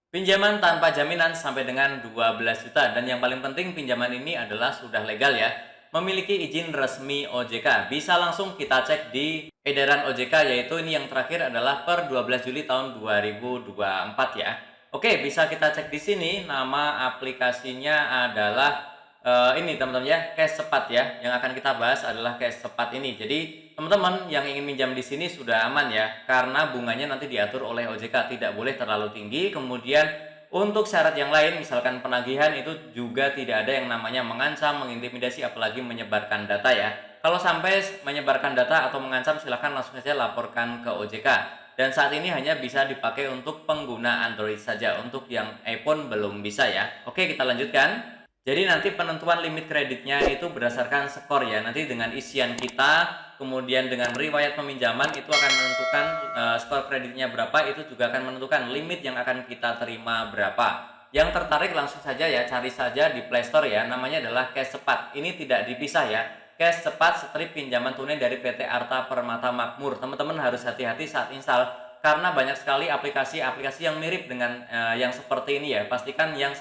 Pinjaman tanpa jaminan sampai dengan 12 juta dan yang paling penting pinjaman ini adalah sudah legal ya. Memiliki izin resmi OJK. Bisa langsung kita cek di edaran OJK yaitu ini yang terakhir adalah per 12 Juli tahun 2024 ya. Oke, bisa kita cek di sini nama aplikasinya adalah ini teman-teman ya, Cash Cepat ya. Yang akan kita bahas adalah Cash Cepat ini. Jadi teman-teman yang ingin minjam di sini sudah aman ya, karena bunganya nanti diatur oleh OJK, tidak boleh terlalu tinggi. Kemudian untuk syarat yang lain, misalkan penagihan itu juga tidak ada yang namanya mengancam, mengintimidasi, apalagi menyebarkan data ya. Kalau sampai menyebarkan data atau mengancam, silahkan langsung saja laporkan ke OJK. Dan saat ini hanya bisa dipakai untuk pengguna Android saja, untuk yang iPhone belum bisa ya. Oke, kita lanjutkan. Jadi nanti penentuan limit kreditnya itu berdasarkan skor ya. Nanti dengan isian kita, kemudian dengan riwayat peminjaman itu akan menentukan skor kreditnya berapa, itu juga akan menentukan limit yang akan kita terima berapa. Yang tertarik langsung saja ya, cari saja di Play Store ya, namanya adalah Cash Cepat. Ini tidak dipisah ya. Cash Cepat strip pinjaman tunai dari PT Arta Permata Makmur. Teman-teman harus hati-hati saat install karena banyak sekali aplikasi-aplikasi yang mirip dengan yang seperti ini ya. Pastikan yang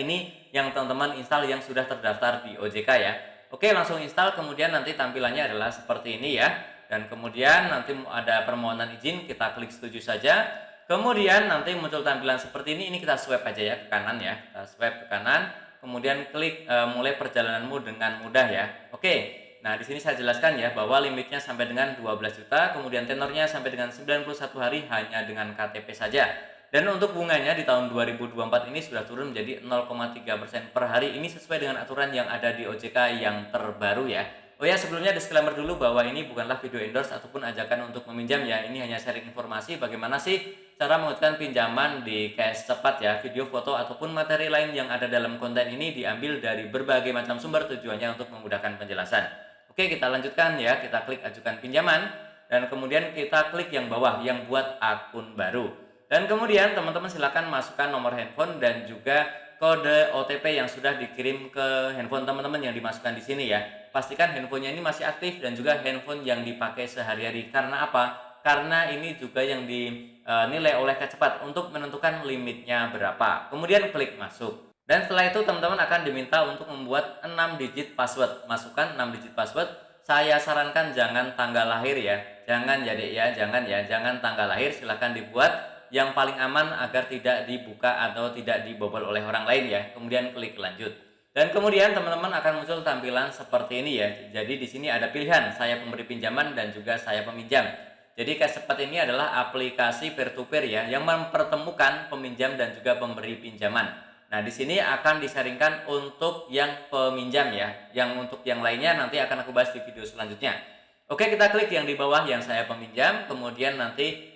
ini yang teman-teman install yang sudah terdaftar di OJK ya. Oke, langsung install, kemudian nanti tampilannya adalah seperti ini ya. Dan kemudian nanti ada permohonan izin, kita klik setuju saja. Kemudian nanti muncul tampilan seperti ini kita swipe aja ya ke kanan ya. Kita swipe ke kanan, kemudian klik mulai perjalananmu dengan mudah ya. Oke. Nah, di sini saya jelaskan ya bahwa limitnya sampai dengan 12 juta, kemudian tenornya sampai dengan 91 hari hanya dengan KTP saja. Dan untuk bunganya di tahun 2024 ini sudah turun menjadi 0,3% per hari. Ini sesuai dengan aturan yang ada di OJK yang terbaru ya. Oh ya, sebelumnya disclaimer dulu bahwa ini bukanlah video endorse ataupun ajakan untuk meminjam ya. Ini hanya sharing informasi bagaimana sih cara mengajukan pinjaman di Cash Cepat ya. Video, foto ataupun materi lain yang ada dalam konten ini diambil dari berbagai macam sumber, tujuannya untuk memudahkan penjelasan. Oke, kita lanjutkan ya. Kita klik ajukan pinjaman dan kemudian kita klik yang bawah yang buat akun baru. Dan kemudian teman-teman silakan masukkan nomor handphone dan juga kode OTP yang sudah dikirim ke handphone teman-teman yang dimasukkan di sini ya. Pastikan handphonenya ini masih aktif dan juga handphone yang dipakai sehari-hari. Karena apa? Karena ini juga yang dinilai oleh Cash Cepat untuk menentukan limitnya berapa. Kemudian klik masuk. Dan setelah itu teman-teman akan diminta untuk membuat 6 digit password. Masukkan 6 digit password. Saya sarankan jangan tanggal lahir ya. Jangan ya Dek ya, jangan tanggal lahir, silahkan dibuat yang paling aman agar tidak dibuka atau tidak dibobol oleh orang lain ya. Kemudian klik lanjut. Dan kemudian teman-teman akan muncul tampilan seperti ini ya. Jadi di sini ada pilihan saya pemberi pinjaman dan juga saya peminjam. Jadi Cash Cepat ini adalah aplikasi peer-to-peer ya yang mempertemukan peminjam dan juga pemberi pinjaman. Nah, di sini akan disaringkan untuk yang peminjam ya. Yang untuk yang lainnya nanti akan aku bahas di video selanjutnya. Oke, kita klik yang di bawah yang saya peminjam, kemudian nanti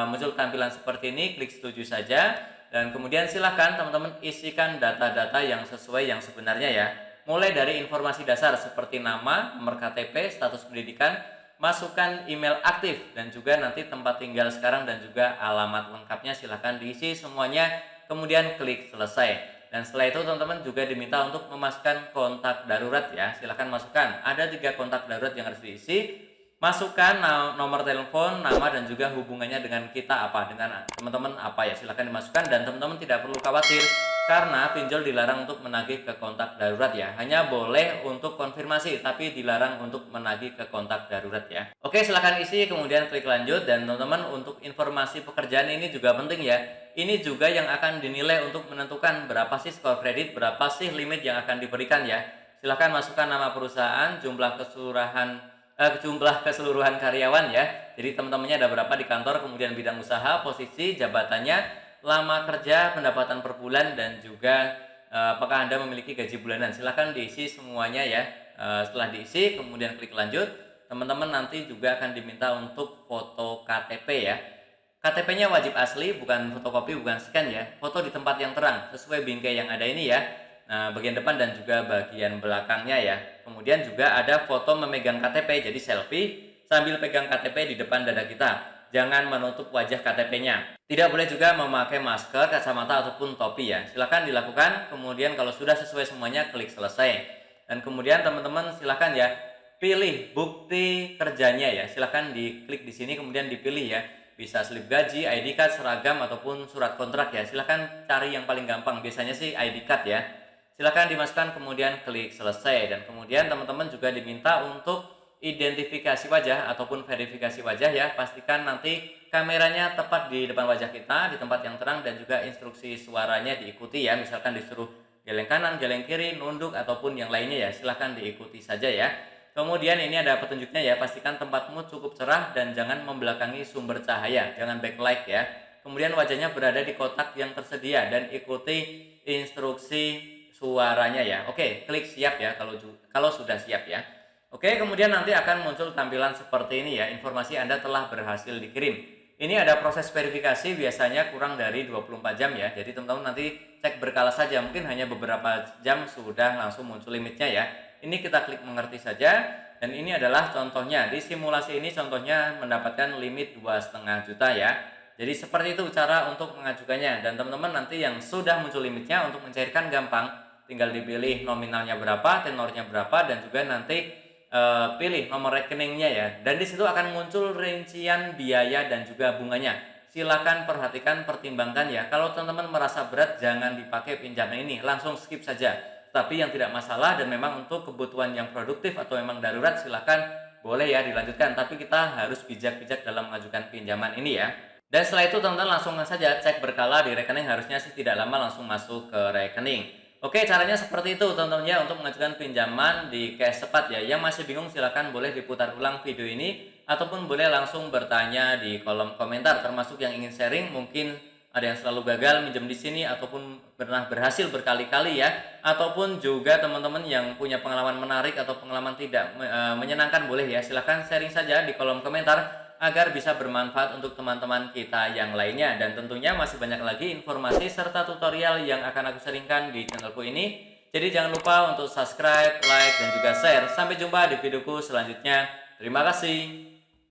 muncul tampilan seperti ini, klik setuju saja. Dan kemudian silahkan teman-teman isikan data-data yang sesuai yang sebenarnya ya. Mulai dari informasi dasar seperti nama, nomor KTP, status pendidikan, masukkan email aktif, dan juga nanti tempat tinggal sekarang dan juga alamat lengkapnya silahkan diisi semuanya. Kemudian klik selesai. Dan setelah itu teman-teman juga diminta untuk memasukkan kontak darurat ya. Silahkan masukkan. Ada 3 kontak darurat yang harus diisi. Masukkan nomor telepon, nama, dan juga hubungannya dengan kita apa, dengan teman-teman apa ya. Silahkan dimasukkan dan teman-teman tidak perlu khawatir karena pinjol dilarang untuk menagih ke kontak darurat ya. Hanya boleh untuk konfirmasi tapi dilarang untuk menagih ke kontak darurat ya. Oke, silahkan isi kemudian klik lanjut. Dan teman-teman untuk informasi pekerjaan ini juga penting ya. Ini juga yang akan dinilai untuk menentukan berapa sih skor kredit, berapa sih limit yang akan diberikan ya. Silahkan masukkan nama perusahaan, jumlah keseluruhan karyawan ya. Jadi teman-temannya ada berapa di kantor, kemudian bidang usaha, posisi, jabatannya, lama kerja, pendapatan per bulan, dan juga apakah Anda memiliki gaji bulanan. Silahkan diisi semuanya ya. Setelah diisi kemudian klik lanjut. Teman-teman nanti juga akan diminta untuk foto KTP ya. KTP-nya wajib asli, bukan fotokopi, bukan scan ya. Foto di tempat yang terang, sesuai bingkai yang ada ini ya. Nah, bagian depan dan juga bagian belakangnya ya. Kemudian juga ada foto memegang KTP, jadi selfie sambil pegang KTP di depan dada kita. Jangan menutup wajah KTP-nya. Tidak boleh juga memakai masker, kacamata, ataupun topi ya. Silahkan dilakukan, kemudian kalau sudah sesuai semuanya, klik selesai. Dan kemudian teman-teman silahkan ya, pilih bukti kerjanya ya. Silahkan diklik di sini, kemudian dipilih ya. Bisa slip gaji, ID card, seragam, ataupun surat kontrak ya. Silahkan cari yang paling gampang, biasanya sih ID card ya. Silahkan dimasukkan, kemudian klik selesai. Dan kemudian teman-teman juga diminta untuk identifikasi wajah ataupun verifikasi wajah ya. Pastikan nanti kameranya tepat di depan wajah kita, di tempat yang terang, dan juga instruksi suaranya diikuti ya. Misalkan disuruh geleng kanan, geleng kiri, nunduk, ataupun yang lainnya ya. Silahkan diikuti saja ya. Kemudian ini ada petunjuknya ya, pastikan tempatmu cukup cerah dan jangan membelakangi sumber cahaya, jangan backlight ya. Kemudian wajahnya berada di kotak yang tersedia dan ikuti instruksi suaranya ya. Oke, klik siap ya kalau sudah siap ya. Oke, kemudian nanti akan muncul tampilan seperti ini ya, informasi Anda telah berhasil dikirim. Ini ada proses verifikasi biasanya kurang dari 24 jam ya. Jadi teman-teman nanti cek berkala saja, mungkin hanya beberapa jam sudah langsung muncul limitnya ya. Ini kita klik mengerti saja, dan ini adalah contohnya. Di simulasi ini contohnya mendapatkan limit 2,5 juta ya. Jadi seperti itu cara untuk mengajukannya, dan teman-teman nanti yang sudah muncul limitnya untuk mencairkan gampang, tinggal dipilih nominalnya berapa, tenornya berapa, dan juga nanti pilih nomor rekeningnya ya, dan disitu akan muncul rincian biaya dan juga bunganya. Silakan perhatikan, pertimbangkan ya. Kalau teman-teman merasa berat, jangan dipakai pinjaman ini, langsung skip saja. Tapi yang tidak masalah dan memang untuk kebutuhan yang produktif atau memang darurat, silakan boleh ya dilanjutkan. Tapi kita harus bijak-bijak dalam mengajukan pinjaman ini ya. Dan setelah itu teman-teman langsung saja cek berkala di rekening, harusnya sih tidak lama langsung masuk ke rekening. Oke, caranya seperti itu teman-teman ya untuk mengajukan pinjaman di Cash Cepat ya. Yang masih bingung silahkan boleh diputar ulang video ini, ataupun boleh langsung bertanya di kolom komentar, termasuk yang ingin sharing, mungkin ada yang selalu gagal minjem di sini ataupun pernah berhasil berkali-kali ya, ataupun juga teman-teman yang punya pengalaman menarik atau pengalaman tidak menyenangkan, boleh ya silahkan sharing saja di kolom komentar agar bisa bermanfaat untuk teman-teman kita yang lainnya. Dan tentunya masih banyak lagi informasi serta tutorial yang akan aku sharingkan di channelku ini. Jadi jangan lupa untuk subscribe, like, dan juga share. Sampai jumpa di videoku selanjutnya. Terima kasih.